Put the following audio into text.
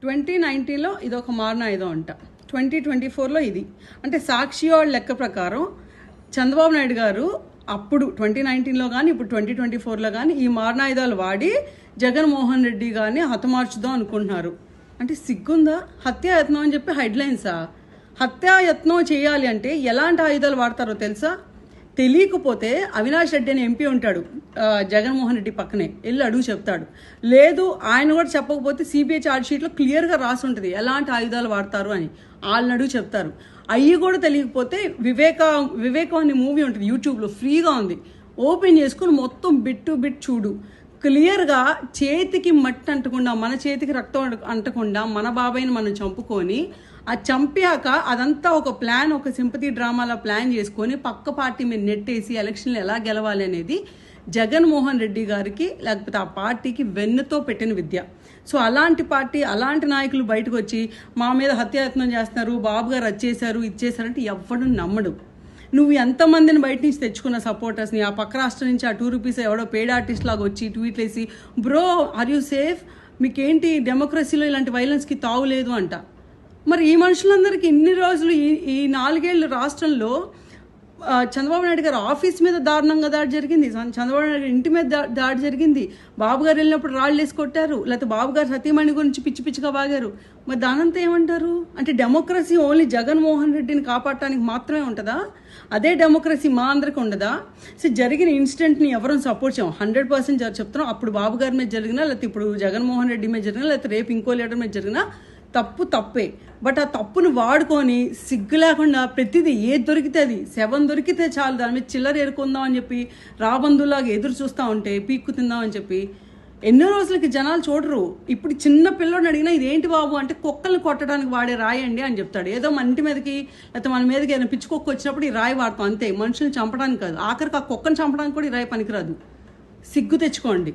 2019లో ఇదొక మారణాయుధం అంట, 2024లో ఇది. అంటే సాక్షి వాళ్ళ లెక్క ప్రకారం చంద్రబాబు నాయుడు గారు అప్పుడు 2019లో కానీ ఇప్పుడు 2024లో కానీ ఈ మారణాయుధాలు వాడి జగన్మోహన్ రెడ్డి గారిని హతమార్చుదాం అనుకుంటున్నారు. అంటే సిగ్గుందా? హత్యాయత్నం అని చెప్పి హెడ్లైన్సా? హత్యాయత్నం చేయాలి అంటే ఎలాంటి ఆయుధాలు వాడతారో తెలుసా? తెలియకపోతే అవినాష్ రెడ్డి అని ఎంపీ ఉంటాడు జగన్మోహన్ రెడ్డి పక్కనే, వెళ్ళి అడుగు చెప్తాడు. లేదు ఆయన కూడా చెప్పకపోతే సిబిఐ ఛార్జ్ షీట్లో క్లియర్గా రాసి ఉంటుంది ఎలాంటి ఆయుధాలు వాడతారు అని, వాళ్ళని అడుగు చెప్తారు. అవి కూడా తెలియకపోతే వివేకం అనే మూవీ ఉంటుంది యూట్యూబ్లో, ఫ్రీగా ఉంది, ఓపెన్ చేసుకుని మొత్తం బిట్ టు బిట్ చూడు. క్లియర్గా చేతికి మట్టి అంటకుండా, మన చేతికి రక్తం అంటకుండా మన బాబాయిని మనం చంపుకొని, ఆ చంపాక అదంతా ఒక ప్లాన్, ఒక సింపతి డ్రామాలా ప్లాన్ చేసుకొని పక్క పార్టీ మీద నెట్టేసి ఎలక్షన్లు ఎలా గెలవాలి అనేది జగన్మోహన్ రెడ్డి గారికి లేకపోతే ఆ పార్టీకి వెన్నుతో పెట్టిన విద్య. సో అలాంటి పార్టీ, అలాంటి నాయకులు బయటకు వచ్చి మా మీద హత్యాయత్నం చేస్తున్నారు, బాబు గారు వచ్చేసారు ఇచ్చేసారంటే ఎవ్వడు నమ్మడు. నువ్వు ఎంతమందిని బయట నుంచి తెచ్చుకున్న సపోర్టర్స్ని, ఆ పక్క రాష్ట్రం నుంచి ఆ ₹2 ఎవడో పెయిడ్ ఆర్టిస్ట్ లాగా వచ్చి ట్వీట్లు వేసి బ్రో ఆర్ యూ సేఫ్, మీకేంటి డెమోక్రసీలో ఇలాంటి వైలెన్స్కి తావులేదు అంట. మరి ఈ మనుషులందరికీ ఇన్ని రోజులు ఈ 4 ఏళ్ళు రాష్ట్రంలో చంద్రబాబు నాయుడు గారు ఆఫీస్ మీద దారుణంగా దాడి జరిగింది, చంద్రబాబు నాయుడు ఇంటి మీద దాడి జరిగింది, బాబు గారు వెళ్ళినప్పుడు రాళ్ళు వేసి కొట్టారు, లేకపోతే బాబు గారు సతీమణి గురించి పిచ్చి పిచ్చిగా బాగారు. మరి దానంతా ఏమంటారు? అంటే డెమోక్రసీ ఓన్లీ జగన్మోహన్ రెడ్డిని కాపాడటానికి మాత్రమే ఉంటుందా? అదే డెమోక్రసీ మా అందరికి ఉండదా? సో జరిగిన ఇన్సిడెంట్ని ఎవరూ సపోర్ట్ చేయం, 100% చెప్తున్నాం. అప్పుడు బాబు గారి మీద జరిగినా, లేకపోతే ఇప్పుడు జగన్మోహన్ రెడ్డి మీద జరిగినా, లేకపోతే రేపు ఇంకో లీడర్ మీద జరిగినా తప్పే. బట్ ఆ తప్పును వాడుకొని సిగ్గు లేకుండా ప్రతిదీ ఏది దొరికితే అది, శవం దొరికితే చాలు దాని మీద చిల్లర ఏరుకుందాం అని చెప్పి రాబందులాగా ఎదురు చూస్తూ ఉంటే పీక్కు తిందాం అని చెప్పి ఎన్నో రోజులకి జనాలు చూడరు. ఇప్పుడు చిన్న పిల్లోడిని అడిగినా ఇదేంటి బాబు అంటే కుక్కల్ని కొట్టడానికి వాడే రాయండి అని చెప్తాడు. ఏదో మన ఇంటి మీదకి లేకపోతే మన మీదకి ఏదైనా పిచ్చి కుక్క వచ్చినప్పుడు ఈ రాయి వాడతాం అంతే, మనుషుల్ని చంపడానికి కాదు. ఆఖరికి ఆ కుక్కను చంపడానికి కూడా ఈ రాయి పనికిరాదు. సిగ్గు తెచ్చుకోండి.